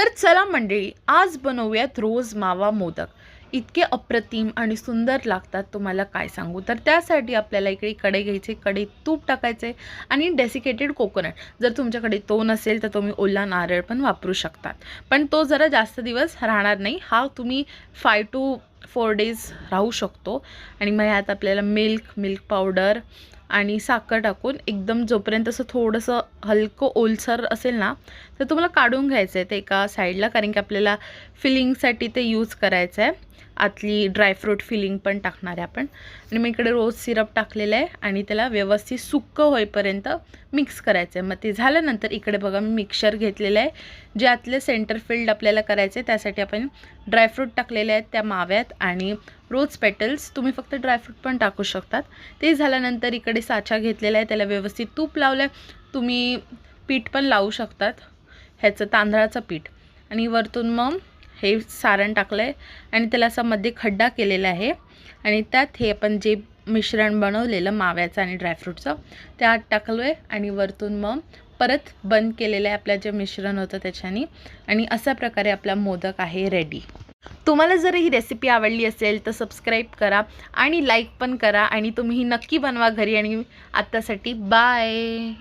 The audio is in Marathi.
तर चला मंडळी, आज बनवूयात रोज मावा मोदक. इतके अप्रतिम आणि सुंदर लागतात, तुम्हाला काय सांगू. तर त्यासाठी आपल्याला इकडे कढई घ्यायची, कढईत तूप टाकायचे आणि डेसिकेटेड कोकोनट. जर तुमच्याकडे तो नसेल तर तुम्ही ओला नारळ पण वापरू शकतात, पण तो जरा जास्त दिवस राहणार नाही. हा तुम्ही 5 to 4 days राहू शकतो. आणि मग ह्यात आपल्याला मिल्क पावडर आणि साखर टाकून एकदम जोपर्यंत असं थोडंसं हलकं ओलसर असेल ना, तर तुम्हाला काढून घ्यायचं आहे ते एका साईडला, कारण की आपल्याला फिलिंगसाठी ते यूज करायचं आहे. आतली ड्रायफ्रूट फिलिंग पण टाकणार आहे आपण. आणि मग इकडे रोज सिरप टाकलेलं आहे आणि त्याला व्यवस्थित सुक्कं होईपर्यंत मिक्स करायचं आहे. मग ते झाल्यानंतर इकडे बघा मी मिक्सचर घेतलेलं आहे, जे आतले सेंटर फिल्ड आपल्याला करायचं आहे. त्यासाठी आपण ड्रायफ्रूट टाकलेले आहेत त्या माव्यात आणि रोज पेटल्स, तुम्ही फक्त ड्रायफ्रूट पण टाकू शकतात. ते झाल्यानंतर इकडे साचा घेतलेला आहे, त्याला व्यवस्थित तूप लावलं आहे. तुम्ही पीठ पण लावू शकतात, ह्याचं तांदळाचं पीठ. आणि वरतून मग हे सारण टाकलं आहे आणि त्याला असा मध्ये खड्डा केलेला आहे. आणि त्यात हे आपण जे मिश्रण बनवलेलं माव्याचं आणि ड्रायफ्रूटचं त्यात टाकलो आहे. आणि वरतून मग परत बंद केलेलं आहे आपलं जे मिश्रण होतं त्याच्यानी. आणि अशा प्रकारे आपला मोदक आहे रेडी. तुम्हाला जर ही रेसिपी आवडली असेल तर सबस्क्राईब करा आणि लाईक पण करा. आणि तुम्ही ही नक्की बनवा घरी. आणि आत्तासाठी बाय.